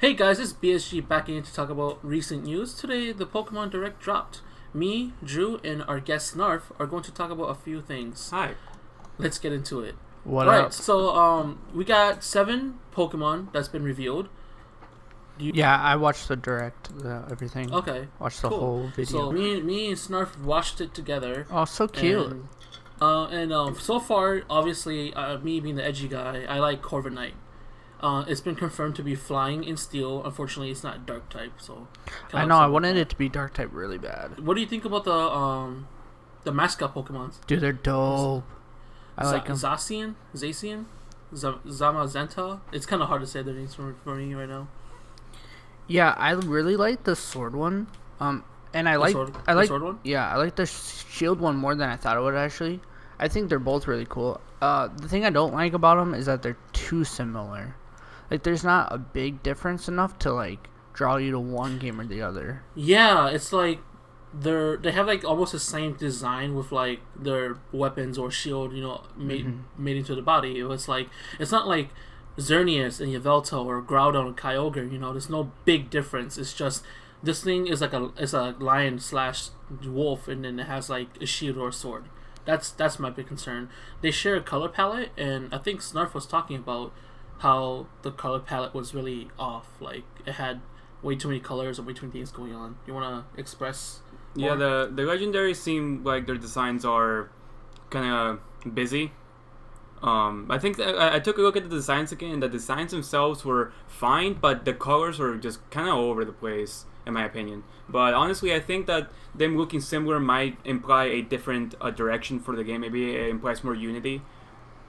Hey guys, it's BSG back in to talk about recent news. Today, the Pokemon Direct dropped. Me, Drew, and our guest Snarf are going to talk about a few things. Hi. Let's get into it. What Right, up? so we got 7 Pokemon that's been revealed. Yeah, I watched the direct, everything. Okay. Watched the cool. whole video. So me and Snarf watched it together. Oh, so cute. And so far, obviously, me being the edgy guy, I like Corviknight. It's been confirmed to be flying in steel. Unfortunately, it's not dark type, so. I know. I wanted it to be dark type really bad. What do you think about the mascot Pokemon? Dude, they're dope. I like them. Zacian, Zamazenta. It's kind of hard to say their names for me right now. Yeah, I really like the sword one. And I like sword one? Yeah, I like the shield one more than I thought it would actually. I think they're both really cool. The thing I don't like about them is that they're too similar. Like, there's not a big difference enough to like draw you to one game or the other. Yeah, it's like they have like almost the same design with like their weapons or shield, made into the body. It's like it's not like Xerneas and Yveltal or Groudon and Kyogre. There's no big difference. It's just this thing is like it's a lion / wolf, and then it has like a shield or a sword. That's my big concern. They share a color palette, and I think Snarf was talking about how the color palette was really off. Like, it had way too many colors and way too many things going on. You want to express more? Yeah, the legendaries seem like their designs are kind of busy. I think I took a look at the designs again, and the designs themselves were fine, but the colors were just kind of all over the place, in my opinion. But honestly, I think that them looking similar might imply a different direction for the game. Maybe it implies more unity,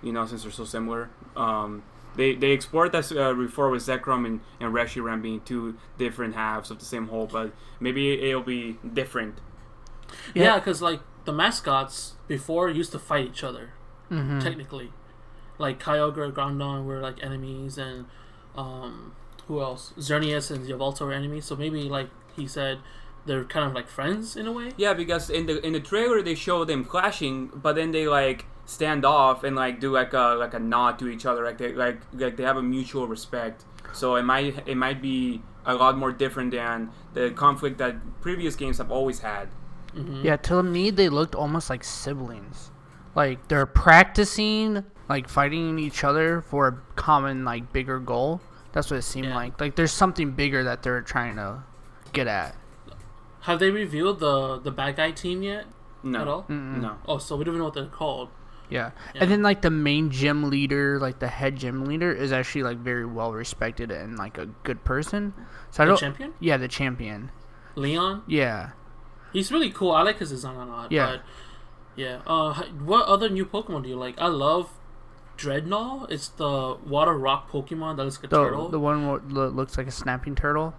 since they're so similar. They explored that before with Zekrom and Reshiram being two different halves of the same whole, but maybe it'll be different. Yeah, because like the mascots before used to fight each other, technically. Like Kyogre, Groudon were like enemies, and who else? Xerneas and Yveltal were enemies. So maybe, like he said, they're kind of like friends in a way. Yeah, because in the trailer they show them clashing, but then they like stand off and like do like a nod to each other, like they have a mutual respect. So it might be a lot more different than the conflict that previous games have always had. Yeah, to me they looked almost like siblings. Like they're practicing, like fighting each other for a common like bigger goal. That's what it seemed like. Like there's something bigger that they're trying to get at. Have they revealed the bad guy team yet? No. At all? No. Oh, so we don't even know what they're called. Yeah. And then like the main gym leader, like the head gym leader, is actually like very well respected and like a good person. So The champion? Yeah, the champion. Leon? Yeah. He's really cool. I like his design a lot. Yeah. But yeah. What other new Pokemon do you like? I love Dreadnought. It's the water rock Pokemon that looks like a turtle. The one that looks like a snapping turtle.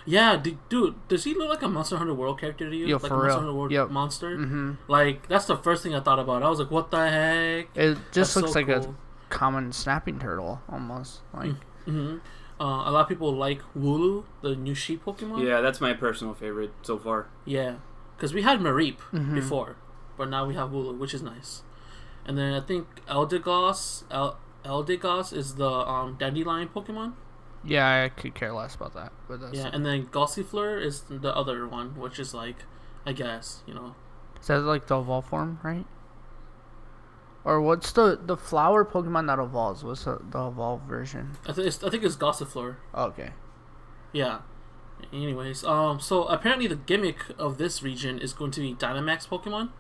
Yeah, dude, does he look like a Monster Hunter World character to you? Yo, like for a Monster real. Hunter World monster? Mm-hmm. Like, that's the first thing I thought about. I was like, what the heck? It just That's looks so like cool. a common snapping turtle, almost. Like, A lot of people like Wooloo, the new sheep Pokemon. Yeah, that's my personal favorite so far. Yeah, because we had Mareep before, but now we have Wooloo, which is nice. And then I think Eldegoss is the dandelion Pokemon. yeah, I could care less about that. But that's And then Gossifleur is the other one, which is like, I guess, Is that like the evolve form, right? Or what's the flower Pokemon that evolves? What's the evolve version? I think it's Gossifleur. Oh, okay. Yeah. Anyways, so apparently the gimmick of this region is going to be Dynamax Pokemon.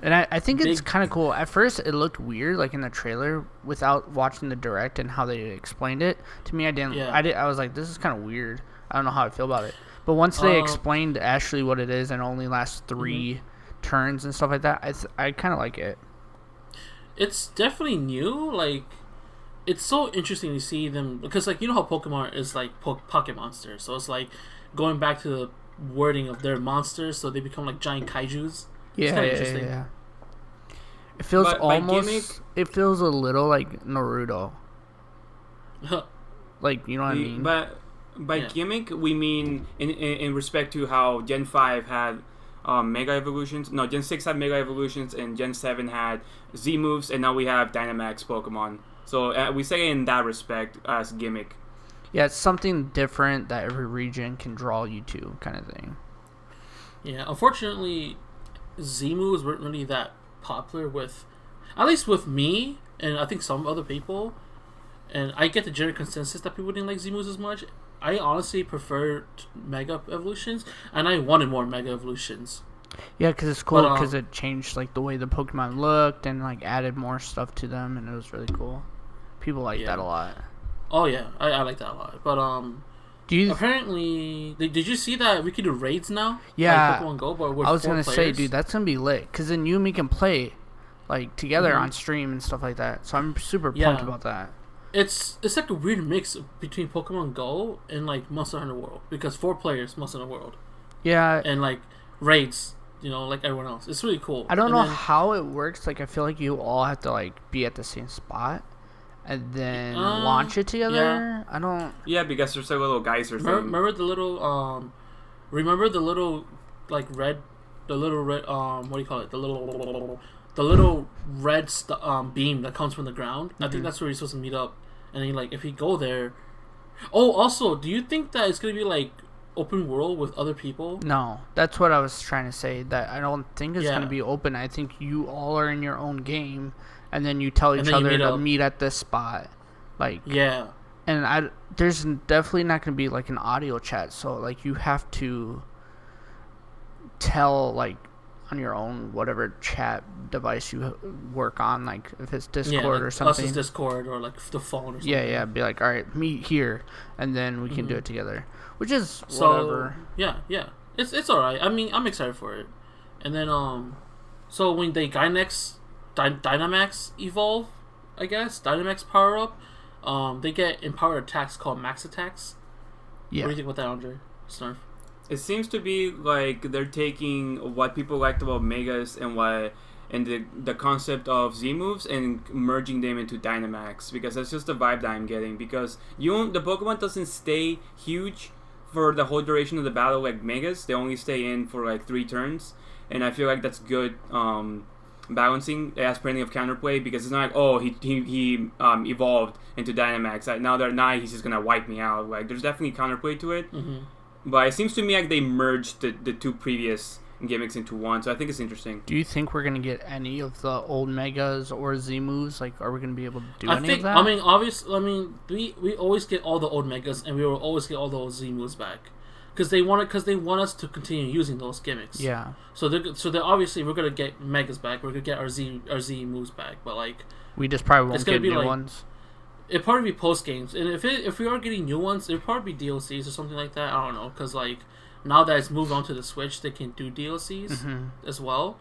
And I think it's kind of cool. At first, it looked weird, like in the trailer, without watching the direct and how they explained it. To me, I didn't. Yeah. I was like, this is kind of weird. I don't know how I feel about it. But once they explained actually what it is and only lasts 3 turns and stuff like that, I kind of like it. It's definitely new. Like, it's so interesting to see them because, like, how Pokemon is like pocket monsters. So it's like going back to the wording of their monsters, so they become like giant kaiju's. Yeah, interesting. yeah. It feels But by almost. gimmick, it feels a little like Naruto. Like, you know what I mean? But by gimmick, we mean in respect to how Gen 5 had Mega Evolutions. No, Gen 6 had Mega Evolutions, and Gen 7 had Z moves, and now we have Dynamax Pokemon. So we say in that respect as gimmick. Yeah, it's something different that every region can draw you to, kind of thing. Yeah, unfortunately, Z moves weren't really that popular with, at least with me, and I think some other people. And I get the general consensus that people didn't like Z moves as much. I honestly preferred Mega Evolutions, and I wanted more Mega Evolutions. Yeah, because it's cool because it changed like the way the Pokemon looked and like added more stuff to them, and it was really cool. People like that a lot. Oh yeah, I like that a lot. But apparently, did you see that we can do raids now? Yeah, like Pokemon Go, but with I was 4 gonna players? say, dude, that's gonna be lit. Because then you and me can play like together on stream and stuff like that. So I'm super pumped about that. It's like a weird mix between Pokemon Go and like Monster Hunter World, because 4 players Monster Hunter World. Yeah, and like raids, like everyone else. It's really cool. I don't know how it works. Like I feel like you all have to like be at the same spot and then launch it together. Yeah. I don't. Yeah, because there's like a little geyser thing. Remember the little like red, what do you call it? The little red beam that comes from the ground. I think that's where you're supposed to meet up. And then, like, if you go there... Oh, also, do you think that it's going to be, like, open world with other people? No, that's what I was trying to say. That I don't think it's going to be open. I think you all are in your own game, and then you tell each other to meet at this spot. Like, yeah. And there's definitely not going to be, like, an audio chat. So, like, you have to tell, like, on your own whatever chat device you work on, like if it's Discord or something. Us Discord or like the phone or something. Yeah, be like, all right, meet here, and then we can do it together, which is whatever. Yeah, it's all right. I mean, I'm excited for it. And then so when they Dynamax evolve, I guess Dynamax power up, they get empowered attacks called Max attacks. Yeah. What do you think about that, Andre? Snarf? It seems to be like they're taking what people liked about Megas and the concept of Z moves and merging them into Dynamax, because that's just the vibe that I'm getting. Because the Pokemon doesn't stay huge for the whole duration of the battle like Megas. They only stay in for like 3 turns, and I feel like that's good balancing. It has plenty of counterplay, because it's not like, he evolved into Dynamax. Now they're not, he's just gonna wipe me out. Like there's definitely counterplay to it. But it seems to me like they merged the 2 previous gimmicks into one, so I think it's interesting. Do you think we're going to get any of the old Megas or Z moves? Like, are we going to be able to do any of that? I mean, obviously, we always get all the old Megas, and we will always get all the old Z moves back. Because they want us to continue using those gimmicks. Yeah. So they're obviously, we're going to get Megas back, we're going to get our Z moves back, but like... We just probably won't get new ones. It'd probably be post games, and if we are getting new ones, it'd probably be DLCs or something like that. I don't know, because like now that it's moved on to the Switch, they can do DLCs as well.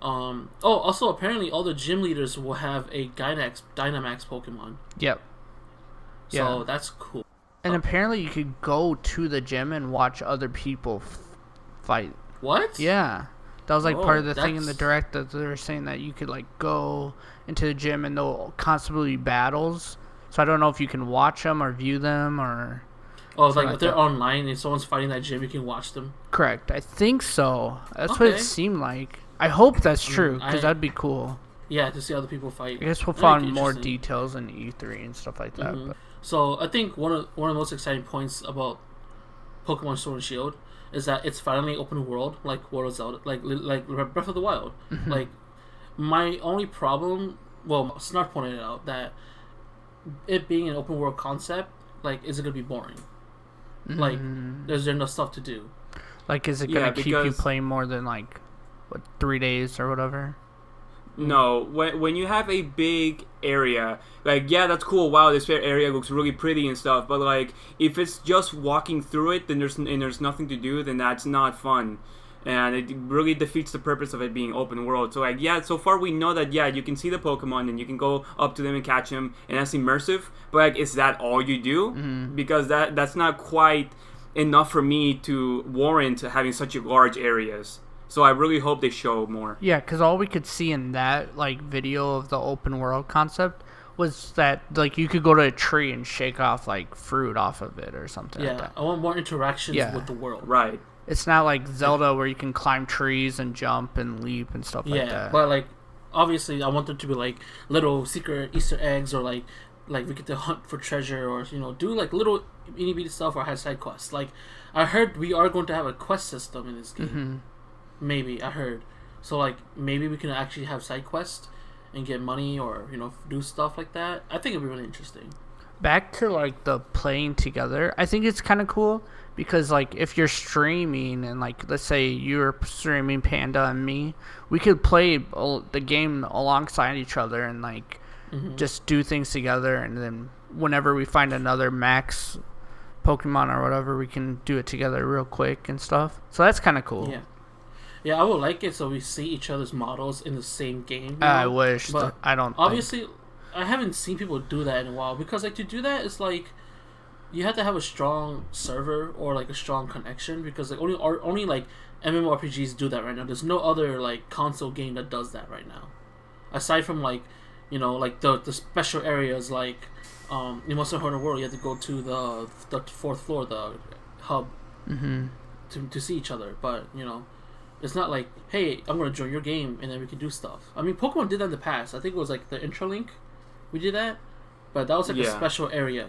Also apparently all the gym leaders will have a Dynamax Pokemon. Yep. So that's cool. And apparently you could go to the gym and watch other people fight. What? Yeah. That was like part of the thing in the direct, that they were saying that you could like go into the gym and there'll constantly be battles. So I don't know if you can watch them or view them or... Oh, it's like if they're online and someone's fighting that gym, you can watch them? Correct. I think so. That's what it seemed like. I hope that's true, because that'd be cool. Yeah, to see other people fight. I guess we'll find more details in E3 and stuff like that. But. So I think one of the most exciting points about Pokemon Sword and Shield is that it's finally open world, like World of Zelda, like Breath of the Wild. Like, my only problem... Well, Snarf pointed out that it being an open world concept, like, is it going to be boring? Like, there's enough stuff to do. Like, is it going to keep you playing more than, like, 3 days or whatever? No, when you have a big area, like, yeah, that's cool. Wow, this area looks really pretty and stuff. But like, if it's just walking through it, then there's nothing to do. Then that's not fun, and it really defeats the purpose of it being open world. So like, yeah, so far we know that you can see the Pokemon and you can go up to them and catch them, and that's immersive. But like, is that all you do? Because that's not quite enough for me to warrant having such large areas. So I really hope they show more. Yeah, because all we could see in that like video of the open world concept was that like you could go to a tree and shake off like fruit off of it or something like that. I want more interactions with the world. Right. It's not like Zelda where you can climb trees and jump and leap and stuff like that. Yeah, but like obviously I want there to be like little secret Easter eggs or like like we get to hunt for treasure or do like little itty bitty stuff or have side quests. Like I heard we are going to have a quest system in this game. Mm-hmm. Maybe I heard. So like maybe we can actually have side quests and get money or do stuff like that. I think it'd be really interesting. Back to like the playing together, I think it's kind of cool because like if you're streaming and like let's say you're streaming Panda and me, we could play the game alongside each other and like just do things together, and then whenever we find another max Pokemon or whatever, we can do it together real quick and stuff. So that's kind of cool. Yeah, I would like it so we see each other's models in the same game. I wish, but I don't. Obviously, I haven't seen people do that in a while because like to do that is like you have to have a strong server or like a strong connection because like only like MMORPGs do that right now. There's no other like console game that does that right now, aside from like like the special areas like in Monster Hunter World you have to go to the fourth floor, the hub, to see each other. But it's not like, hey, I'm gonna join your game and then we can do stuff. I mean, Pokemon did that in the past. I think it was like the Intralink. We did that, but that was like a special area,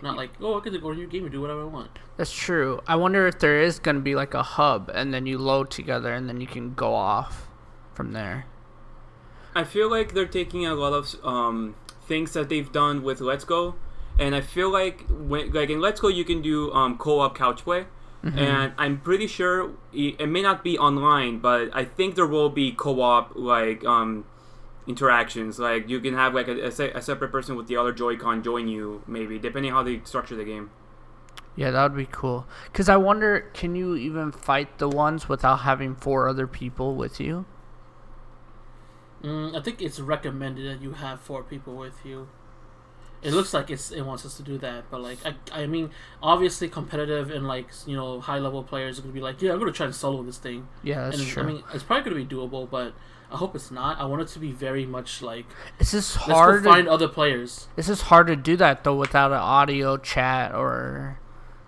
Not like, oh, I get to go to your game and do whatever I want. That's true. I wonder if there is gonna be like a hub, and then you load together, and then you can go off from there. I feel like they're taking a lot of things that they've done with Let's Go, and I feel like in Let's Go you can do co-op couch play. And I'm pretty sure it may not be online, but I think there will be co-op like interactions. Like you can have like a separate person with the other Joy-Con join you, maybe depending how they structure the game. Yeah, that would be cool. Because I wonder, can you even fight the ones without having 4 other people with you? I think it's recommended that you have 4 people with you. It looks like it wants us to do that, but like I mean, obviously competitive and like high level players are gonna be like, yeah, I'm gonna try to solo this thing. Yeah, that's true. I mean, it's probably gonna be doable, but I hope it's not. I want it to be very much like. It's just hard. Let's go find other players. It's just hard to do that though without an audio chat or,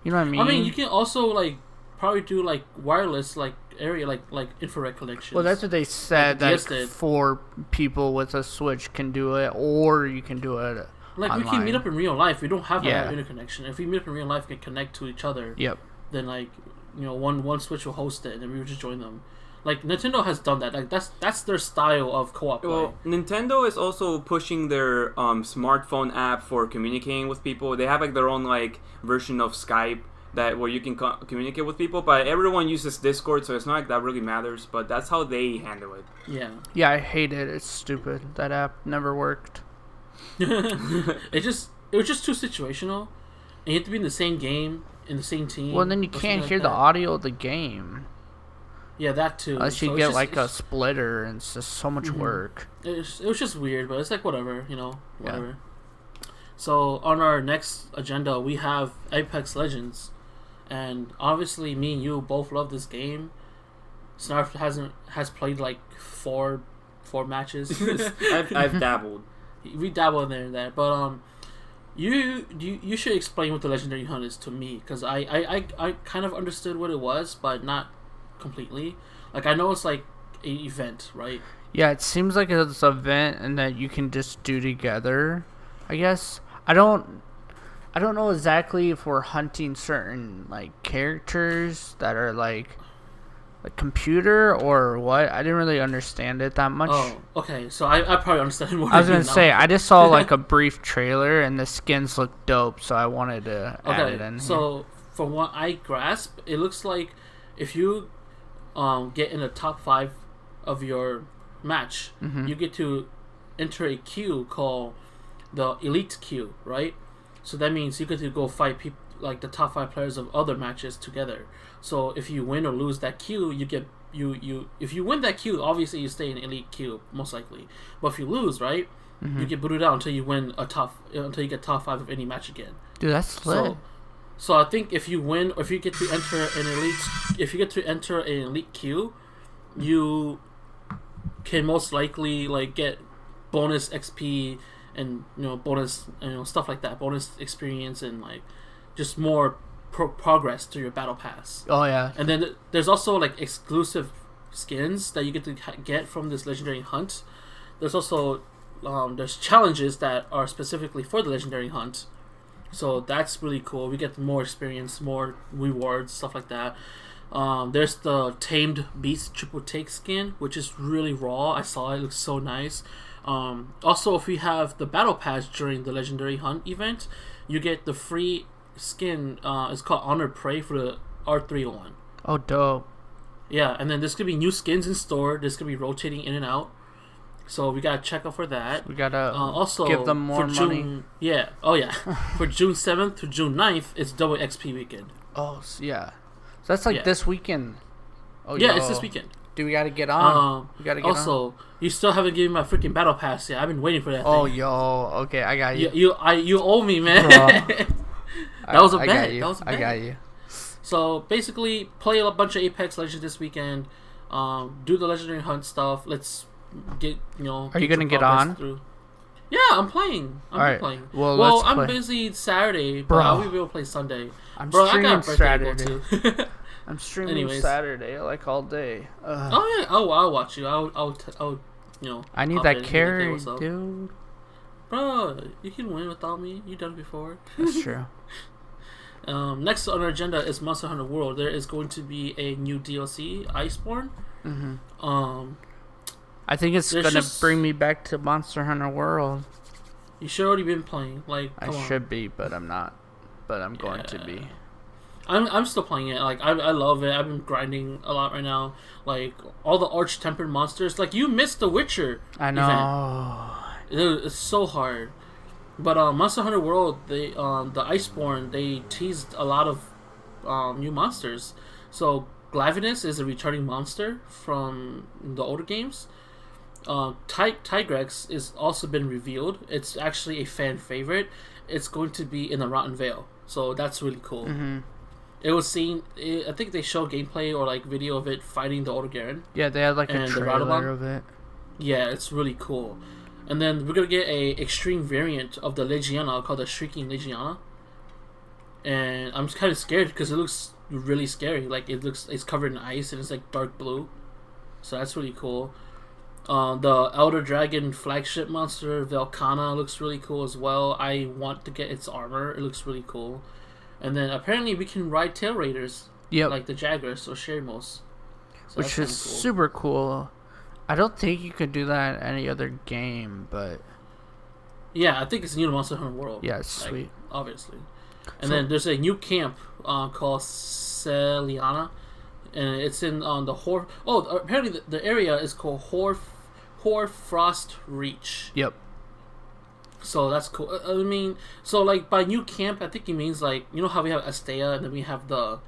you know what I mean. I mean, you can also like probably do like wireless like area like infrared connections. Well, that's what they said. Like that 4 people with a Switch can do it, or you can do it. Like online. We can meet up in real life. We don't have to have interconnection. If we meet up in real life, we can connect to each other. Yep. Then like one Switch will host it, and then we will just join them. Like Nintendo has done that. Like that's their style of co-op play. Well, Nintendo is also pushing their smartphone app for communicating with people. They have like their own like version of Skype where you can communicate with people, but everyone uses Discord, so it's not like that really matters. But that's how they handle it. Yeah. Yeah, I hate it. It's stupid. That app never worked. It was just too situational, and you have to be in the same game in the same team. Well, then you can't hear the audio of the game. Yeah, that too. Unless you get like a splitter, and it's just so much work. It was just weird, but it's like whatever, whatever. Yeah. So on our next agenda, we have Apex Legends, and obviously me and you both love this game. Snarf has played like four matches. I've dabbled. We dabble in there and that, but you should explain what the Legendary Hunt is to me, because I kind of understood what it was, but not completely. Like I know it's like an event, right? Yeah, it seems like it's an event and that you can just do together. I guess I don't know exactly if we're hunting certain like characters that are like a computer or what. I didn't really understand it that much. Oh, okay. So I probably understand more. I was gonna say I just saw like a brief trailer and the skins looked dope, so I wanted to add it in. So from what I grasp, it looks like if you get in the top 5 of your match, you get to enter a queue called the Elite Queue, right? So that means you get to go fight people like the top 5 players of other matches together. So if you win or lose that queue, you get if you win that queue, obviously you stay in Elite Queue most likely. But if you lose, right, you get booted out until you win until you get top 5 of any match again. Dude, that's lit. So I think if you win or if you get to enter an elite queue, you can most likely like get bonus XP and bonus stuff like that, bonus experience and like just more progress to your battle pass. Oh yeah. And then there's also like exclusive skins that you get to get from this Legendary Hunt. There's also there's challenges that are specifically for the legendary hunt. So that's really cool. We get more experience, more rewards, stuff like that. There's the Tamed Beast Triple Take skin, which is really raw. I saw it. It looks so nice. Also, if we have the Battle Pass during the Legendary Hunt event, you get the free skin. It's called Honored Prey for the R301. Oh, dope. Yeah, and then there's going to be new skins in store. There's going to be rotating in and out. So we got to check out for that. We got to also give them more for money. June, yeah. Oh, yeah. For June 7th to June 9th, it's double XP weekend. Oh, yeah. So that's like this weekend. Oh, yeah, it's this weekend. Do we got to get on? We got to get also, on. you still haven't given me my freaking battle pass yet. I've been waiting for that Oh, thing. okay, I got you. You owe me, man. That was a bet. That was a bet. I got you. So basically, play a bunch of Apex Legends this weekend. Do the legendary hunt stuff. Let's get Are you gonna get on? Through. Yeah, I'm playing. I'm playing. Well, I'm play. busy Saturday, but I'll be able to play Sunday. I'm Bro, streaming I got Saturday. Too. I'm streaming Anyways. Saturday, like all day. Oh yeah. Oh, I'll watch you. I'll I need that carry, dude. Bro, you can win without me. You done it before. That's true. Next on our agenda is Monster Hunter World. There is going to be a new DLC, Iceborne. Mm-hmm. I think it's gonna bring me back to Monster Hunter World. You should already been playing. Like I should be, but I'm not. But I'm going to be. I'm still playing it. Like I love it. I've been grinding a lot right now. Like all the arch tempered monsters. Like you missed the Witcher. I know. It's so hard. But Monster Hunter World, they the Iceborne, they teased a lot of new monsters. So Glavenus is a returning monster from the older games. Tigrex is also been revealed. It's actually a fan favorite. It's going to be in the Rotten Vale, so that's really cool. Mm-hmm. It was seen. I think they showed gameplay or like video of it fighting the older Garen. Yeah, they had like a trailer of it. Yeah, it's really cool. And then we're gonna get a extreme variant of the Legiana called the Shrieking Legiana. And I'm kind of scared because it looks really scary. Like it's covered in ice and it's like dark blue. So that's really cool. The Elder Dragon flagship monster Velkhana looks really cool as well. I want to get its armor. It looks really cool. And then apparently we can ride tail raiders. Yep. Like the Jaguars or Shermos. So which is cool. Super cool. I don't think you could do that in any other game, but yeah, I think it's new to Monster Hunter World. Yeah, it's sweet. Obviously. And then there's a new camp called Celiana, and it's in the Hor. Oh, apparently the area is called Hoarfrost Reach. Yep. So that's cool. I mean, so like by new camp, I think it means like you know how we have Astea and then we have the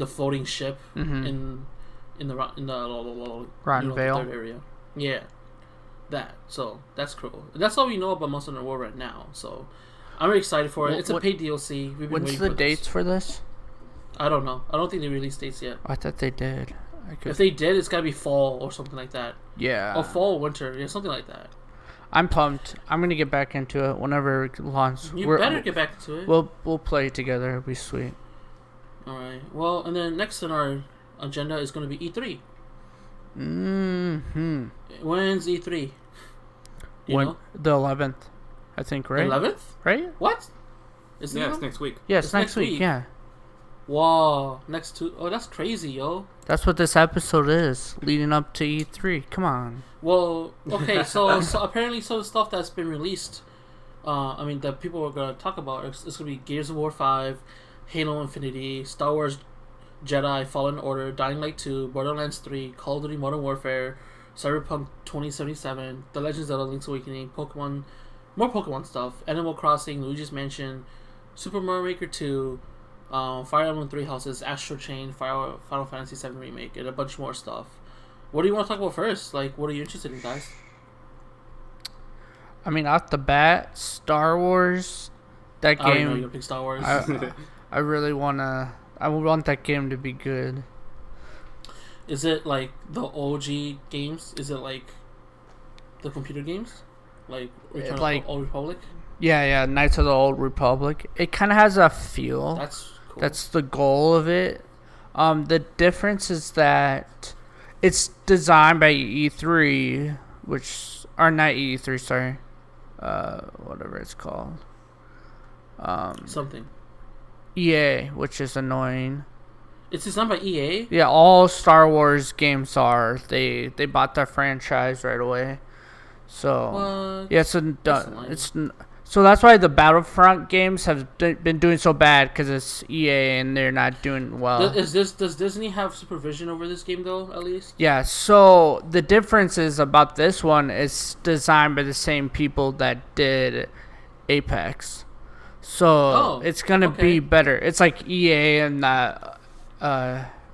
floating ship in the Rotten Vale third area. Yeah, that. So that's cool. That's all we know about Monster Hunter World right now. So I'm really excited for it. It's a paid DLC. We've been when's the dates for this? I don't know. I don't think they released dates yet. I thought they did. If they did, it's gotta be fall or something like that. Yeah. Or fall, winter, yeah, something like that. I'm pumped. I'm gonna get back into it whenever it launches. You better get back into it. We'll play it together. It'll be sweet. All right. Well, and then next on our agenda is gonna be E3. Mm-hmm. When's E3? The 11th, I think. Right. 11th? Right? What? It's next week. Yeah, it's next week. Yeah. Wow. Oh, that's crazy, yo. That's what this episode is, leading up to E3. Come on. Well, okay, so apparently some of the stuff that's been released, I mean, that people are going to talk about, it's going to be Gears of War 5, Halo Infinity, Star Wars Jedi Fallen Order, Dying Light 2, Borderlands 3, Call of Duty Modern Warfare, Cyberpunk 2077, The Legend of Zelda Link's Awakening, Pokemon, more Pokemon stuff, Animal Crossing, Luigi's Mansion, Super Mario Maker 2, Fire Emblem 3 Houses, Astral Chain, Final Fantasy 7 Remake, and a bunch more stuff. What do you want to talk about first? Like, what are you interested in, guys? I mean, off the bat, Star Wars. That game. I know you're a big Star Wars. I really wanna. I want that game to be good. Is it like the OG games? Is it like the computer games? Like Return of the Old Republic? Yeah, Knights of the Old Republic. It kind of has a feel. That's cool. That's the goal of it. The difference is that it's designed by E3, which or not E3, sorry. Whatever it's called. Something. EA, which is annoying. It's designed by EA? Yeah, all Star Wars games are. They bought the franchise right away. So, What? yeah, so that's why the Battlefront games have been doing so bad, because it's EA and they're not doing well. Does Disney have supervision over this game though? At least. Yeah. So the difference is about this one is designed by the same people that did Apex. So it's gonna be better. It's like EA and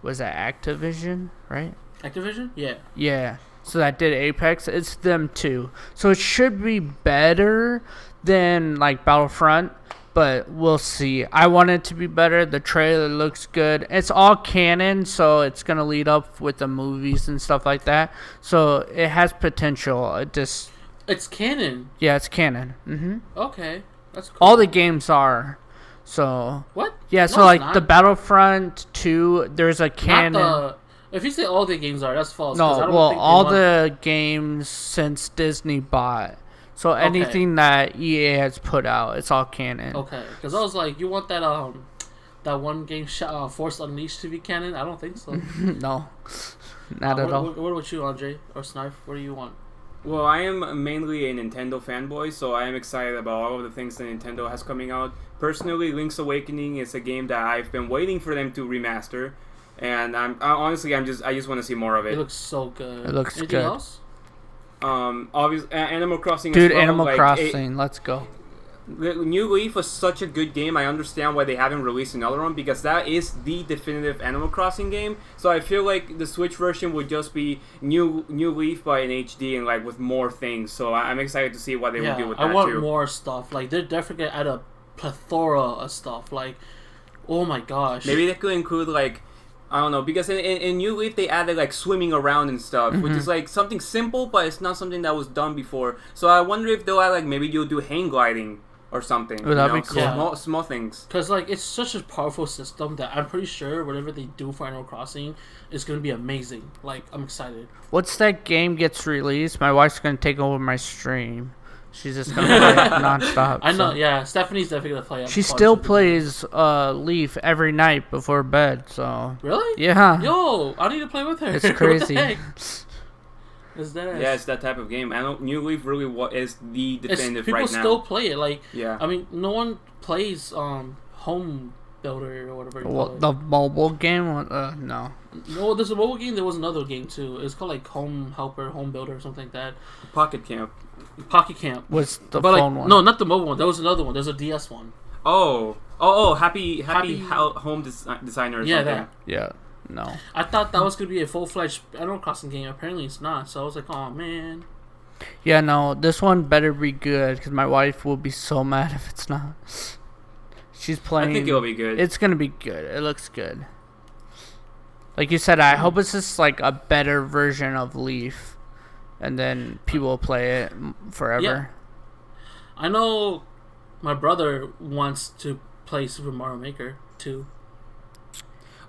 was that Activision, right? Activision? Yeah. Yeah. So that did Apex. It's them too. So it should be better than like Battlefront, but we'll see. I want it to be better. The trailer looks good. It's all canon, so it's gonna lead up with the movies and stuff like that. So it has potential. It's canon. Yeah, it's canon. Mhm. Okay, that's cool. All the games are. So what? Yeah. So like the Battlefront 2, there's a canon. If you say all the games are, that's false. No, well, all the games since Disney bought. So anything that EA has put out, it's all canon. Okay, because I was like, you want that one game, Force Unleashed, to be canon? I don't think so. No, not at all. What about you, Andre or Snarf? What do you want? Well, I am mainly a Nintendo fanboy, so I am excited about all of the things that Nintendo has coming out. Personally, Link's Awakening is a game that I've been waiting for them to remaster. And I just want to see more of it. It looks so good. It looks Anything good. Else? Obviously, Animal Crossing. Dude, as well. Animal Crossing, let's go. New Leaf was such a good game. I understand why they haven't released another one, because that is the definitive Animal Crossing game. So I feel like the Switch version would just be New Leaf by an HD and like with more things. So I'm excited to see what they will do with that too. I want more stuff. Like they're definitely gonna add a plethora of stuff. Like, oh my gosh. Maybe they could include like, I don't know, because in New Leaf they added like swimming around and stuff, which is like something simple, but it's not something that was done before. So I wonder if they'll add like, maybe you'll do hang gliding or something. Would that be cool? Yeah. Small things. Because like it's such a powerful system that I'm pretty sure whatever they do for Animal Crossing is gonna be amazing. Like I'm excited. Once that game gets released, my wife's gonna take over my stream. She's just gonna play it nonstop. I know, yeah. Stephanie's definitely gonna play it. She still plays Leaf every night before bed. So really? Yeah. Yo, I need to play with her. It's crazy. Is that? Yeah, it's that type of game. New Leaf really is the definitive people right now. still play it. Like, yeah. I mean, no one plays Home Builder or whatever. The mobile game? No. No, there's a mobile game. There was another game too. It's called like Home Helper, Home Builder, or something like that. Pocket Camp. Pocket Camp. What's the but phone like, one? No, not the mobile one. There was another one. There's a DS one. Happy Home Designer or yeah, something. that. Yeah. No. I thought that was gonna be a full-fledged Animal Crossing game. Apparently, it's not. So I was like, oh man. Yeah, no. This one better be good, because my wife will be so mad if it's not. She's playing. I think it'll be good. It's gonna be good. It looks good. Like you said, I hope it's just like a better version of Leaf, and then people will play it forever. Yeah. I know my brother wants to play Super Mario Maker 2.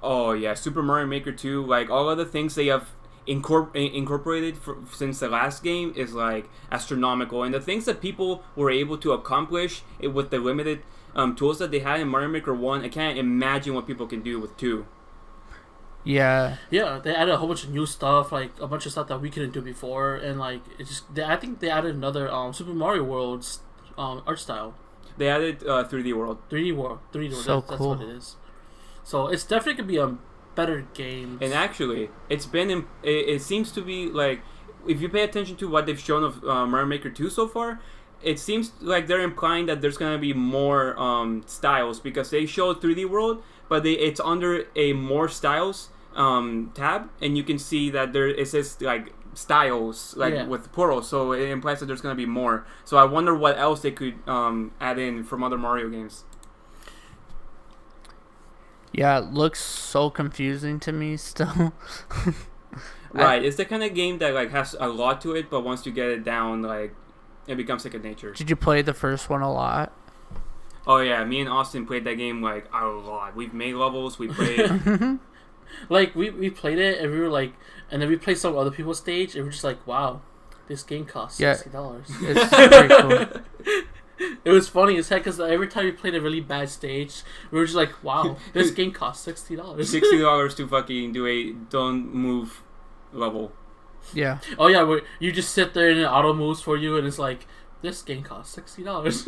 Oh yeah, Super Mario Maker 2, like all of the things they have incorporated since the last game is like astronomical, and the things that people were able to accomplish with the limited tools that they had in Mario Maker 1, I can't imagine what people can do with 2. Yeah. Yeah, they added a whole bunch of new stuff, like a bunch of stuff that we couldn't do before, and like I think they added another Super Mario World's art style. They added 3D World. 3D World. So that's cool. what it is. So it's definitely gonna be a better game. And actually, it seems to be like, if you pay attention to what they've shown of Mario Maker 2 so far, it seems like they're implying that there's gonna be more styles, because they showed 3D World, but it's under a more styles tab, and you can see that it says like styles with plural, so it implies that there's gonna be more. So I wonder what else they could add in from other Mario games. Yeah, it looks so confusing to me still. Right, it's the kind of game that like has a lot to it, but once you get it down, like it becomes second nature. Did you play the first one a lot? Oh yeah, me and Austin played that game like a lot. We've made levels, we played. Like we played it and we were like, and then we played some other people's stage and we're just like, wow, this game costs Yeah. $60. It's pretty cool. It was funny as heck because every time we played a really bad stage, we were just like, "Wow, this game costs $60." $60 to fucking do a don't move level. Yeah. Oh yeah, where you just sit there and it auto moves for you, and it's like this game costs $60.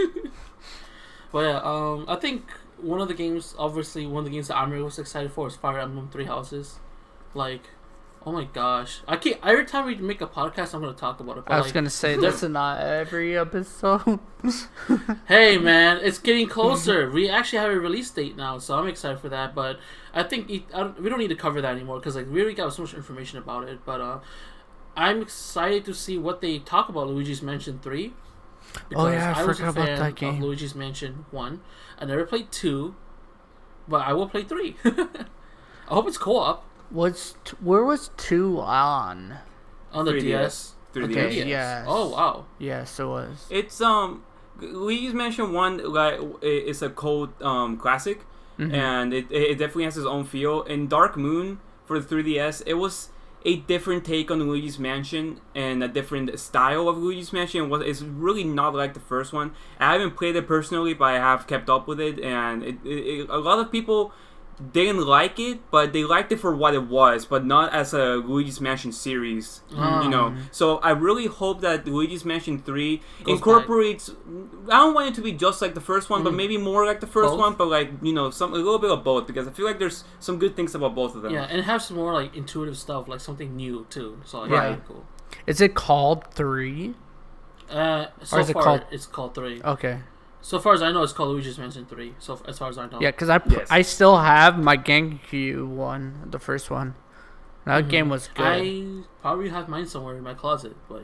But yeah, I think one of the games that I'm really most excited for is Fire Emblem Three Houses. Like, oh my gosh, I can't. Every time we make a podcast, I'm gonna talk about it. But I was gonna say this is not every episode. Hey man, it's getting closer. We actually have a release date now, so I'm excited for that. But I think we don't need to cover that anymore because like we already got so much information about it. But I'm excited to see what they talk about Luigi's Mansion 3. Oh yeah, I forgot about that game. Of Luigi's Mansion 1. I never played 2, but I will play 3. I hope it's co-op. Where was 2 on? On the 3DS. DS. 3DS. Okay, yes. Oh wow. Yes, it was. It's Luigi's Mansion 1 like it's a cult classic, and it definitely has its own feel. In Dark Moon for the 3DS, it was a different take on Luigi's Mansion and a different style of Luigi's Mansion. It's really not like the first one. I haven't played it personally, but I have kept up with it, and a lot of people didn't like it, but they liked it for what it was, but not as a Luigi's Mansion series, you know. So I really hope that Luigi's Mansion 3 incorporates. I don't want it to be just like the first one, but maybe more like the first one, but like a little bit of both, because I feel like there's some good things about both of them. Yeah, and it has some more like intuitive stuff, like something new too. So like, Right. really cool. Is it called 3? So Or is it far, called- it's called 3. Okay. So far as I know, it's called Luigi's Mansion 3. So as far as I know. Yeah, because Yes. I still have my GameCube one, the first one. That game was good. I probably have mine somewhere in my closet, but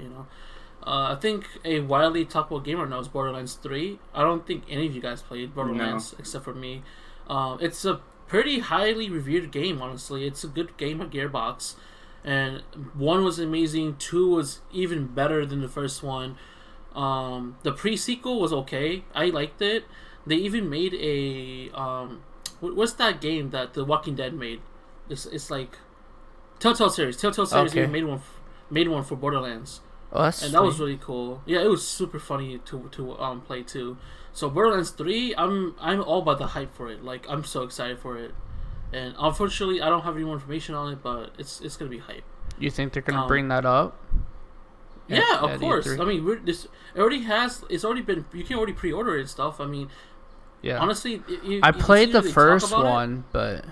I think a widely talked about game right now is Borderlands 3. I don't think any of you guys played Borderlands except for me. It's a pretty highly reviewed game, honestly. It's a good game on Gearbox, and 1 was amazing. 2 was even better than the first one. The pre-sequel was okay. I liked it. They even made a what's that game that The Walking Dead made? It's like Telltale series. Okay. Even made one for Borderlands, Oh, that's and that was sweet. really cool. Yeah, it was super funny to play too. So Borderlands 3, I'm all about the hype for it. Like I'm so excited for it, and unfortunately I don't have any more information on it, but it's gonna be hype. You think they're gonna bring that up? Yeah, of course. E3? I mean, it's already been. You can already pre-order it and stuff. I mean, Yeah. honestly, I played the either they talk first about it- one, but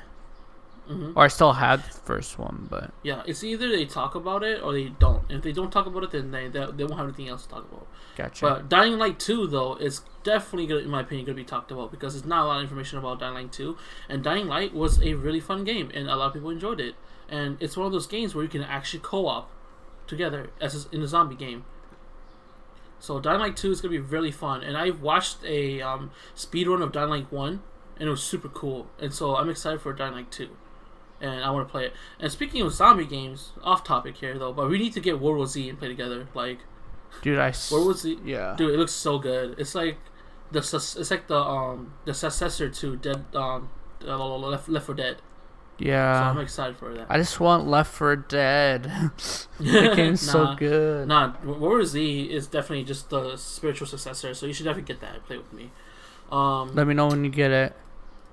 or I still had the first one, but Yeah, it's either they talk about it or they don't. If they don't talk about it, then they won't have anything else to talk about. gotcha. But Dying Light 2, though, is definitely, in my opinion, going to be talked about because there's not a lot of information about Dying Light 2. And Dying Light was a really fun game, and a lot of people enjoyed it. And it's one of those games where you can actually co-op together in a zombie game. So Dying Light 2 is going to be really fun. And I watched a speedrun of Dying Light 1, and it was super cool. And so I'm excited for Dying Light 2. And I want to play it. And speaking of zombie games, off topic here though, but we need to get World War Z and play together. Like, Dude, World War Z, yeah. dude, it looks so good. It's like the successor to Left 4 Dead. Yeah. So I'm excited for that. I just want Left 4 Dead. That game's so good. World War Z is definitely just the spiritual successor, so you should definitely get that and play with me. Let me know when you get it.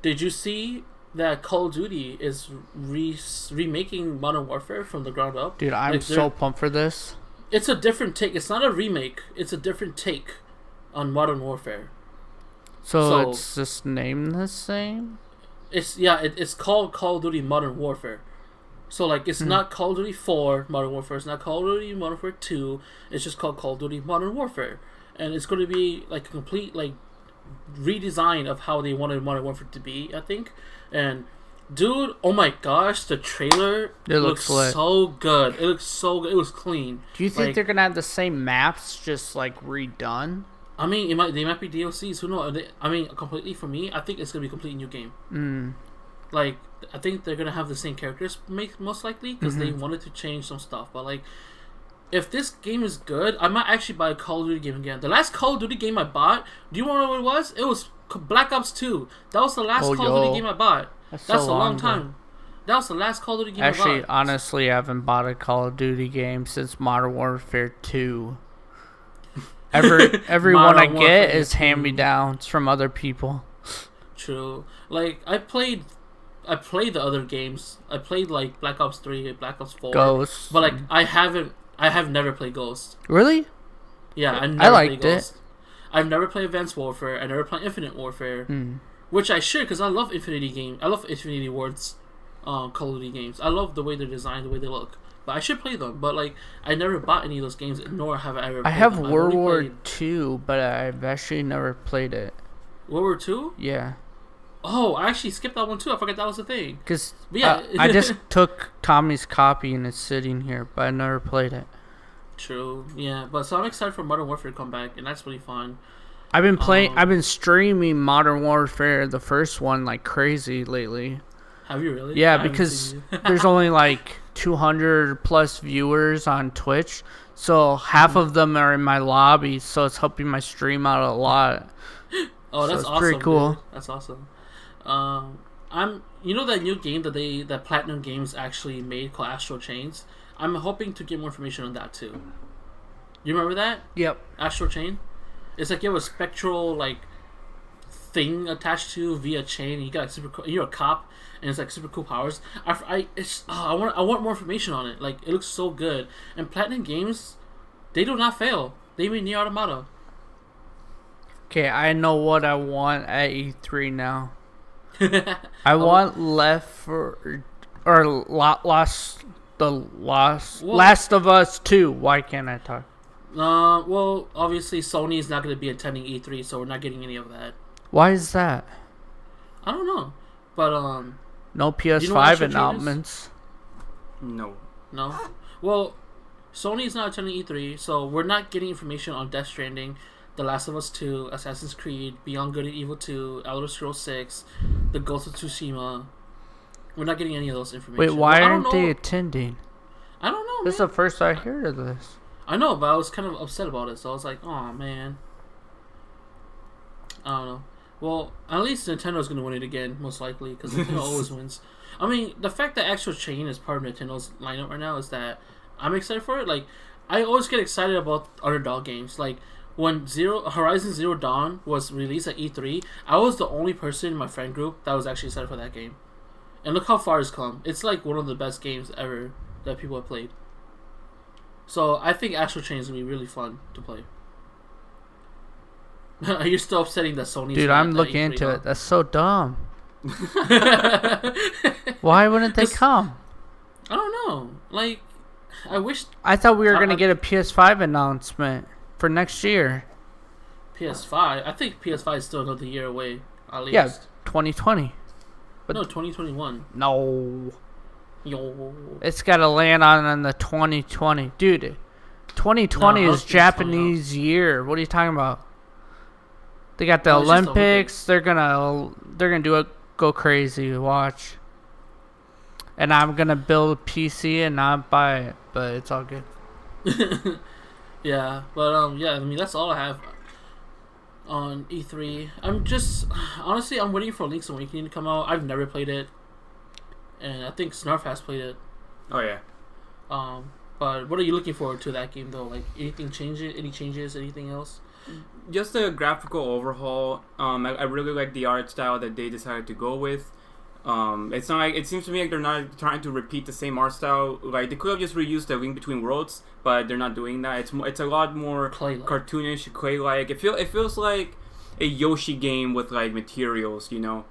Did you see that Call of Duty is remaking Modern Warfare from the ground up? Dude, I'm so pumped for this. It's a different take. It's not a remake. It's a different take on Modern Warfare. So it's just named the same? It's called Call of Duty Modern Warfare. So like it's not Call of Duty 4 Modern Warfare. It's not Call of Duty Modern Warfare 2. It's just called Call of Duty Modern Warfare, and it's going to be like a complete like redesign of how they wanted Modern Warfare to be, I think. And dude, oh my gosh, the trailer looks so good. It looks so good. It was clean. Do you think they're gonna have the same maps just like redone? I mean, they might be DLCs. Who knows? I mean, completely for me, I think it's gonna be a completely new game. Like, I think they're gonna have the same characters, most likely, because they wanted to change some stuff. But like, if this game is good, I might actually buy a Call of Duty game again. The last Call of Duty game I bought, do you want to know what it was? It was Black Ops 2. That was the last Call of Duty game I bought. That's a long time. That was the last Call of Duty game Actually, I bought. honestly, I haven't bought a Call of Duty game since Modern Warfare 2. Every one I get is hand-me-downs from other people. True. Like, I played the other games. I played, like, Black Ops 3, Black Ops 4. Ghost. But, like, I have never played Ghost. Really? Yeah, I never I liked played it. Ghost. I've never played Advanced Warfare. I never played Infinite Warfare. Which I should, because I love Infinity games. I love Infinity Ward's Call of Duty games. I love the way they're designed, the way they look. But I should play them. But, like, I never bought any of those games, nor have I ever played I have them. World War II, but I've actually never played it. World War II? Yeah. Oh, I actually skipped that one, too. I forgot that was a thing. Because yeah. I just took Tommy's copy and it's sitting here, but I never played it. True. Yeah. But so I'm excited for Modern Warfare to come back, and that's really fun. I've been streaming Modern Warfare, the first one, like crazy lately. Have you really? Yeah, because there's only like 200 plus viewers on Twitch, so half of them are in my lobby, so it's helping my stream out a lot. Oh, that's awesome. Pretty cool. Dude. That's awesome. You know that new game that Platinum Games actually made called Astral Chains? I'm hoping to get more information on that too. You remember that? Yep. Astral Chain? It's like you have a spectral like thing attached to you via chain. And you got like super cool, you're a cop and it's like super cool powers. I want more information on it. Like it looks so good. And Platinum Games, they do not fail. They made Nier Automata. Okay, I know what I want at E3 now. I want Last of Us 2. Why can't I talk? Well, obviously Sony is not going to be attending E3, so we're not getting any of that. Why is that? I don't know, but no PS5 announcements. No. Well, Sony is not attending E3, so we're not getting information on Death Stranding, The Last of Us 2, Assassin's Creed, Beyond Good and Evil 2, Elder Scrolls 6, The Ghost of Tsushima. We're not getting any of those information. Wait, why aren't they attending? I don't know. This is the first I heard of this. I know, but I was kind of upset about it, so I was like, oh man. I don't know. Well, at least Nintendo's going to win it again, most likely, because Nintendo always wins. I mean, the fact that Astral Chain is part of Nintendo's lineup right now is that I'm excited for it. Like, I always get excited about underdog games. Like, when Horizon Zero Dawn was released at E3, I was the only person in my friend group that was actually excited for that game. And look how far it's come. It's like one of the best games ever that people have played. So I think Astral Chain is going to be really fun to play. You're still upsetting that Sony's... Dude, I'm looking into it. That's so dumb. Why wouldn't they come? I don't know. Like, I wish... I thought we were going to get a PS5 announcement for next year. PS5? I think PS5 is still another year away, at least. Yeah, 2020. But no, 2021. No. Yo. It's got to land on the 2020. Dude, 2020 is Japanese year. What are you talking about? They got the Olympics. They're gonna do it. Go crazy. Watch. And I'm gonna build a PC and not buy it, but it's all good. Yeah, but yeah. I mean, that's all I have on E3. I'm just honestly, I'm waiting for Link's Awakening to come out. I've never played it, and I think Snarf has played it. Oh yeah. But what are you looking forward to that game though? Like anything changes? Any changes? Anything else? Just a graphical overhaul. I really like the art style that they decided to go with. It's not like, it seems to me like they're not trying to repeat the same art style. Like they could have just reused the Link Between Worlds, but they're not doing that. It's a lot more cartoonish, clay-like. It feels like a Yoshi game with like materials, you know.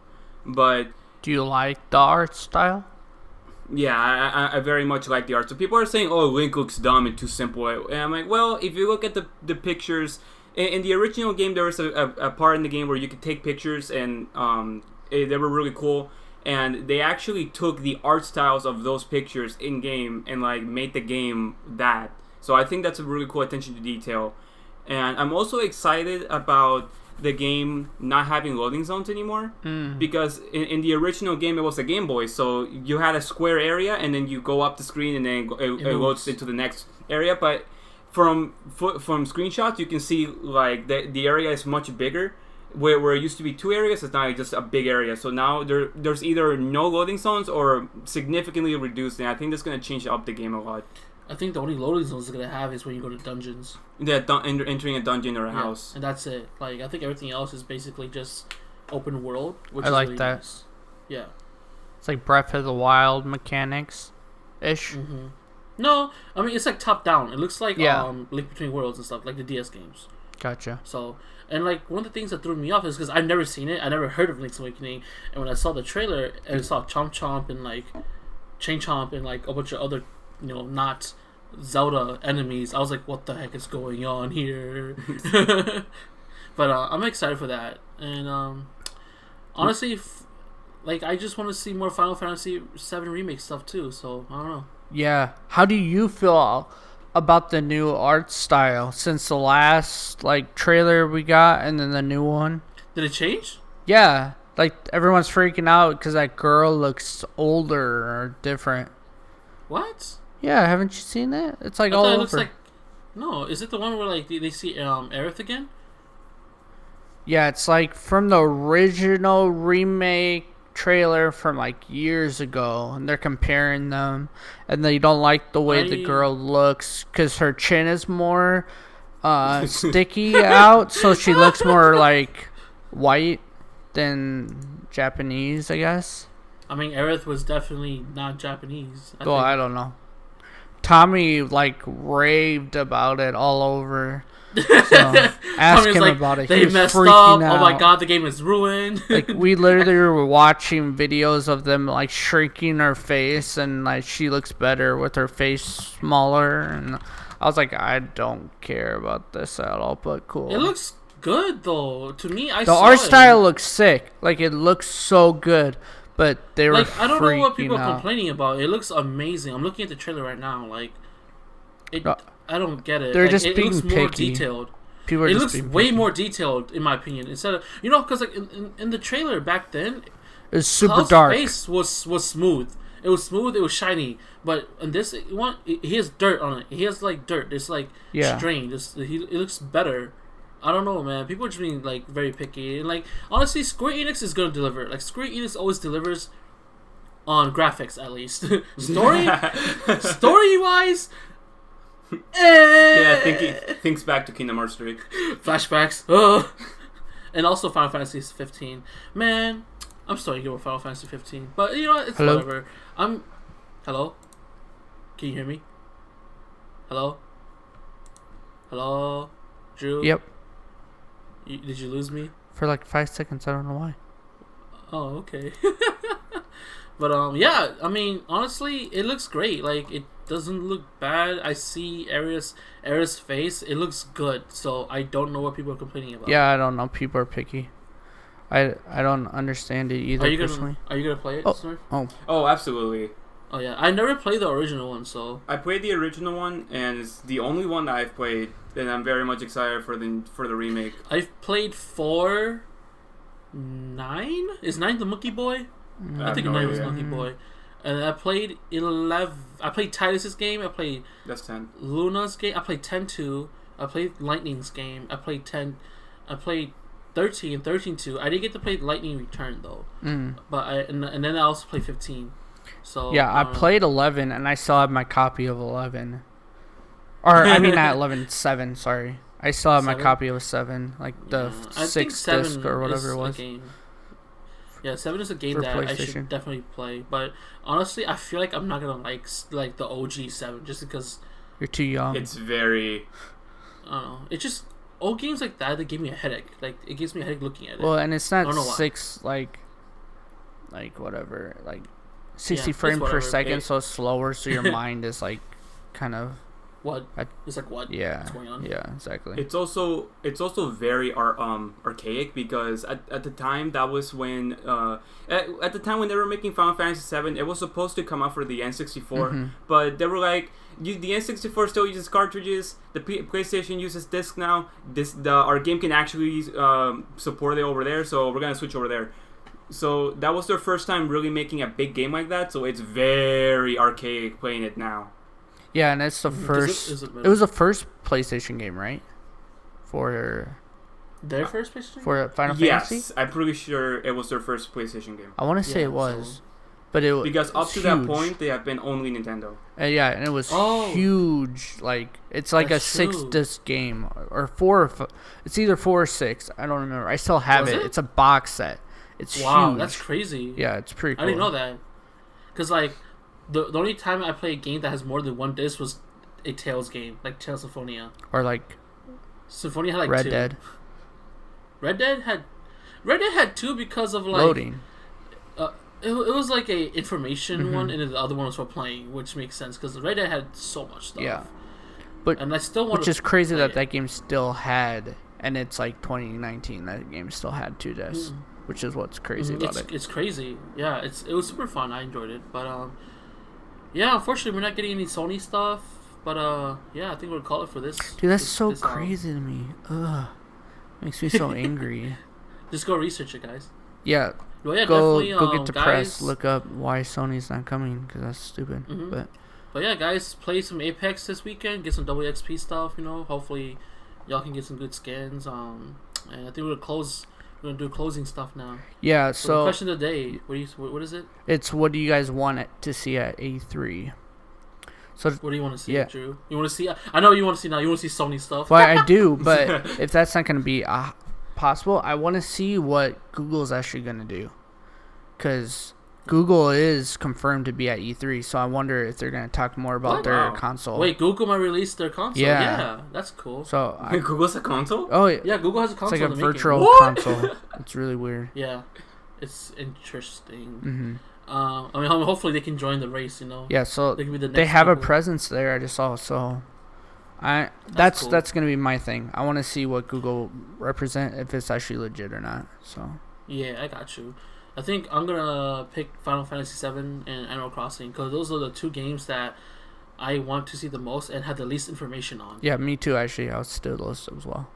But do you like the art style? Yeah, I very much like the art. So people are saying, "Oh, Link looks dumb and too simple," and I'm like, well, if you look at the pictures. In the original game, there was a part in the game where you could take pictures, and they were really cool. And they actually took the art styles of those pictures in game and like made the game that. So I think that's a really cool attention to detail. And I'm also excited about the game not having loading zones anymore, because in the original game it was a Game Boy, so you had a square area and then you go up the screen and then it loads into the next area, but from screenshots, you can see like the area is much bigger, where it used to be 2 areas, it's now just a big area. So now there's either no loading zones or significantly reduced, and I think that's going to change up the game a lot. I think the only loading zones it's going to have is when you go to dungeons. Yeah, entering a dungeon or a house. And that's it. Like, I think everything else is basically just open world, which I is like really that. nice. Yeah. It's like Breath of the Wild mechanics-ish. Mm-hmm. No, I mean, it's like top-down. It looks like Link Between Worlds and stuff, like the DS games. Gotcha. So, and like, one of the things that threw me off is because I've never seen it. I never heard of Link's Awakening. And when I saw the trailer and I saw Chomp Chomp and like Chain Chomp and like a bunch of other, not Zelda enemies, I was like, what the heck is going on here? But I'm excited for that. And honestly, like, I just want to see more Final Fantasy VII Remake stuff too. So, I don't know. Yeah. How do you feel about the new art style since the last like trailer we got and then the new one? Did it change? Yeah. Like, everyone's freaking out because that girl looks older or different. What? Yeah, haven't you seen it? It's like I all thought it over. looks like... No, is it the one where like they see Aerith again? Yeah, it's like from the original remake trailer from like years ago, and they're comparing them, and they don't like the way the girl looks because her chin is more sticky out, so she looks more like white than Japanese, I guess. I mean, Aerith was definitely not Japanese. I don't know. Tommy like raved about it all over. So ask him like, about it. They messed up. Out. Oh my god, the game is ruined. Like, we literally were watching videos of them like shrinking her face, and like she looks better with her face smaller. And I was like, I don't care about this at all, but cool. It looks good though. To me, the art style looks sick. Like, it looks so good. But they were like, I don't know what people out. are complaining about. It looks amazing. I'm looking at the trailer right now. Like, it. I don't get it. They're like, just it being looks more picky. detailed. People are it just looks being way picky. more detailed, in my opinion. Instead of because like in the trailer back then, it was super Cloud's dark. face was smooth. It was smooth. It was shiny. But in this one, he has dirt on it. He has like dirt. It's like strained. It looks better. I don't know, man. People are just being like very picky. And like, honestly, Square Enix is gonna deliver. Like, Square Enix always delivers on graphics, at least. Story wise. Yeah, thinks back to Kingdom Hearts 3. Flashbacks. And also Final Fantasy 15. Man, I'm starting to get with Final Fantasy 15. But you know what? It's whatever. Hello? Can you hear me? Hello? Hello? Drew? Yep. Did you lose me? For like 5 seconds, I don't know why. Oh, okay. But yeah, I mean, honestly, it looks great. Like, it doesn't look bad. I see Aerith's face. It looks good. So I don't know what people are complaining about. Yeah, I don't know. People are picky. I don't understand it either. Are you gonna play it? Snarf? Oh, absolutely. Oh yeah, I never played the original one, so I played the original one, and it's the only one that I've played, and I'm very much excited for the remake. I've played 4, 9. Is 9 the Monkey Boy? I think 9 was Monkey Boy. And I played 11. I played Titus's game. I played. That's 10. Luna's game. I played 10-2. I played Lightning's game. I played 10. I played 13 and 13-2. I didn't get to play Lightning Return though. But and then I also played 15. So yeah, I played 11, and I still have my copy of 11. Or I mean, not 11, 7. Sorry, I still have my copy of 7, like the 6th disc or whatever it was. Yeah, 7 is a game that I should definitely play. But honestly, I feel like I'm not gonna like the OG 7 just because you're too young. It's very. I don't know. It's just old games like that. They give me a headache. Like, it gives me a headache looking at it. Well, and it's not 6 like whatever, like 60 frames per second, so it's slower. So your mind is like kind of. What? It's like, what? Yeah. What's going on? Yeah, exactly. It's also very archaic because at the time that was when at the time when they were making Final Fantasy VII, it was supposed to come out for the N64, but they were like, the N64 still uses cartridges. The PlayStation uses disc now. Our game can actually support it over there, so we're gonna switch over there. So that was their first time really making a big game like that. So it's very archaic playing it now. Yeah, and it's the first. It was the first PlayStation game, right? For Their first PlayStation? For Final Yes, Fantasy? I'm pretty sure it was their first PlayStation game. I want to say it was. So. But it Because up it's to huge. that point, they have been only Nintendo. Yeah, and it was huge. Like it's like That's a true. 6-disc game or 4. It's either 4 or 6. I don't remember. I still have Was it. it? It's a box set. It's Wow, huge. that's crazy. Yeah, it's pretty cool. I didn't know that. Because, like, the only time I play a game that has more than one disc was a Tales game, like Tales Symphonia. Or like Symphonia had like Red 2. Dead. Red Dead had 2 because of like Loading. It was like a information one, Mm-hmm. and then the other one was for playing, which makes sense because Red Dead had so much stuff. Yeah. But and I still want which is crazy play that it. that game still had, and it's like 2019. That game still had 2 discs, which is what's crazy about it. It's crazy. Yeah, it was super fun. I enjoyed it, but yeah, unfortunately we're not getting any Sony stuff. But yeah, I think we'll call it for this. Dude, that's this, so this, crazy to me. Ugh, makes me so angry. Just go research it, guys. Yeah, Well, yeah, go definitely, get the guys, press. Look up why Sony's not coming because that's stupid. But yeah, guys, play some Apex this weekend. Get some XP stuff. You know, hopefully, y'all can get some good skins. And I think we're gonna do closing stuff now. Yeah. So So the question of the day. What is it? it's what do you guys want to see at A3? So What do you want to see, Yeah. Drew? You want to see? I know you want to see now. You want to see Sony stuff. well, I do, but if that's not going to be possible, I want to see what Google's actually going to do, because Google is confirmed to be at E3. So I wonder if they're going to talk more about What? their Wow. console. Wait, Google might release their console. Yeah. Yeah, that's cool. So Google's a console? oh Yeah, Google has a it's console. like a in the making. virtual What? console. It's really weird. Yeah, it's interesting. Hmm. I mean, hopefully they can join the race. You know. Yeah. So They can be the next they have a Google. presence there. I just saw. So That's cool. that's gonna be my thing. I want to see what Google represent, if it's actually legit or not. So Yeah, I got you. I think I'm gonna pick Final Fantasy VII and Animal Crossing because those are the 2 games that I want to see the most and have the least information on. yeah, me too. Actually, I was still list as well.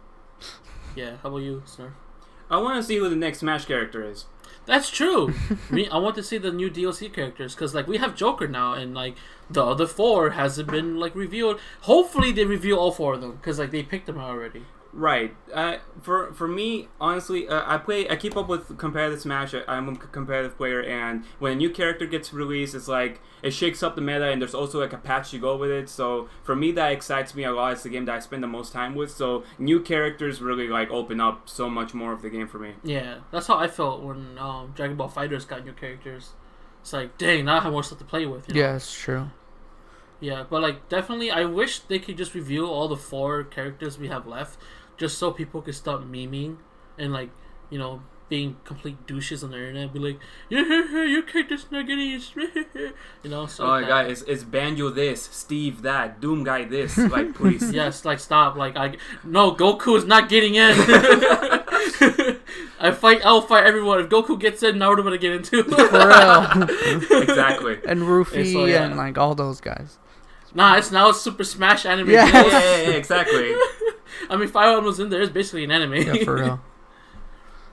Yeah. How about you, Snarf? I want to see who the next Smash character is. That's true. I want to see the new DLC characters because like we have Joker now and like the other 4 hasn't been like revealed. Hopefully they reveal all 4 of them because like they picked them already. Right. For me, honestly, I keep up with competitive Smash. I'm a competitive player, and when a new character gets released, it's like it shakes up the meta, and there's also like a patch to go with it. So for me, that excites me a lot. It's the game that I spend the most time with. So new characters really like open up so much more of the game for me. Yeah, that's how I felt when Dragon Ball FighterZ got new characters. It's like, dang, now I have more stuff to play with. You know? Yeah, it's true. Yeah, but like definitely, I wish they could just reveal all the 4 characters we have left, just so people could stop memeing and like, you know, being complete douches on the internet. Be like, yeah, your character's not getting it, you know. So Oh, guys, it's Banjo this, Steve that, Doom guy this. Like, please. Yes, like stop. Like no, Goku is not getting in. I'll fight everyone. If Goku gets in, Naruto gonna get in too. For real. Exactly. And Rufy So, yeah. and like all those guys. Nah, it's now Super Smash anime. Yeah. Yeah, exactly. I mean, Fire Emblem was in there. It's basically an anime. Yeah, for real.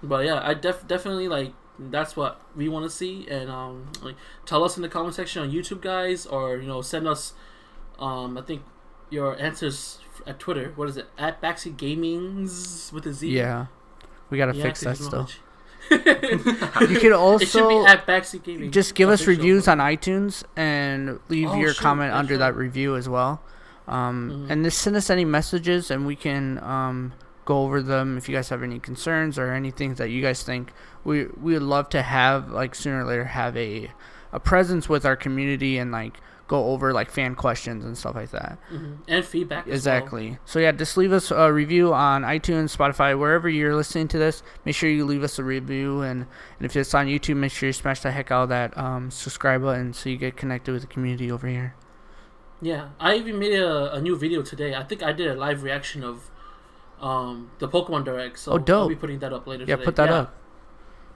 But yeah, I definitely like that's what we want to see, and like tell us in the comment section on YouTube, guys, or you know send us I think your answers at Twitter. What is it? At Backseat Gamings with a Z. Yeah, we gotta Yeah, fix that 'cause you know still. much- You could It should be also at Backseat Gaming. just give us official. reviews on iTunes and leave Oh, your shoot, comment that's under right. that review as well. And just send us any messages and we can go over them if you guys have any concerns or anything that you guys think. We would love to have like sooner or later have a presence with our community and like go over like fan questions and stuff like that. And feedback. As Exactly. Well. So yeah, just leave us a review on iTunes, Spotify, wherever you're listening to this. Make sure you leave us a review, and if it's on YouTube, make sure you smash the heck out of that subscribe button so you get connected with the community over here. Yeah, I even made a new video today. I think I did a live reaction of the Pokemon Direct. So Oh, dope. I'll be putting that up later. Yeah, today. put that up.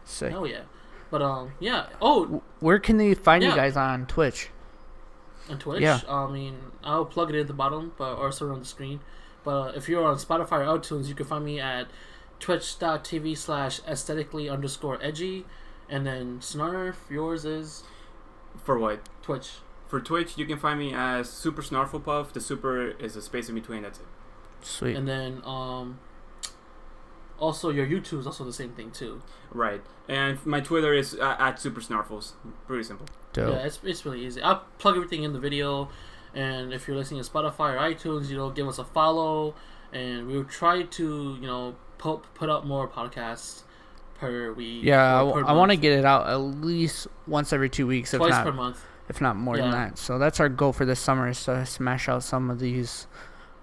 Sick. Oh yeah, but yeah. Oh, Where can they find you Yeah. guys on Twitch? on Twitch. Yeah. I mean, I'll plug it at the bottom, but or also on the screen. But if you're on Spotify or iTunes, you can find me at twitch.tv/aesthetically_edgy, and then Snarf. Yours is For what? Twitch. For Twitch, you can find me as SuperSnarfles. The super is a space in between. That's it. Sweet. And then also your YouTube is also the same thing too. Right. And my Twitter is at SuperSnarfles. Pretty simple. Dope. Yeah, it's really easy. I'll plug everything in the video, and if you're listening to Spotify or iTunes, give us a follow, and we'll try to put out more podcasts per week. Yeah, I want to get it out at least once every 2 weeks, twice per month, if not more than that. So that's our goal for this summer, is to smash out some of these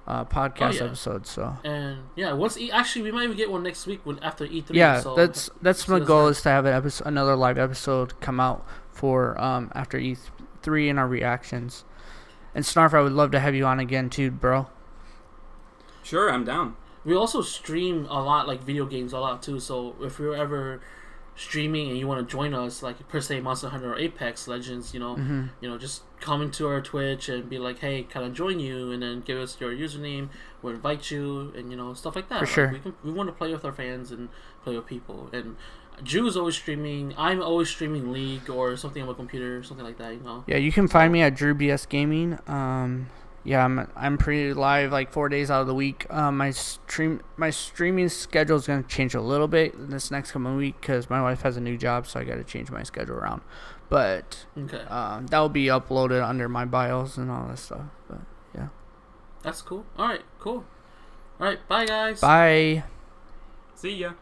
podcast episodes. So actually we might even get one next week after E3. Yeah, so that's my goal, is to have another live episode come out for after E3 and our reactions. And Snarf, I would love to have you on again too, bro. Sure, I'm down. We also stream a lot, like video games a lot too. So if you're ever streaming and you want to join us, like per se Monster Hunter or Apex Legends, just come into our Twitch and be like, hey, can I join you? And then give us your username. We'll invite you, and stuff like that. For sure. We want to play with our fans and play with people. And Drew's always streaming. I'm always streaming League or something on my computer, something like that. Yeah, you can find me at DrewBS Gaming. Yeah, I'm pretty live like 4 days out of the week. My streaming schedule is gonna change a little bit this next coming week because my wife has a new job, so I got to change my schedule around. But that will be uploaded under my bios and all that stuff. But yeah, that's cool. All right, cool. All right, bye guys. Bye. See ya.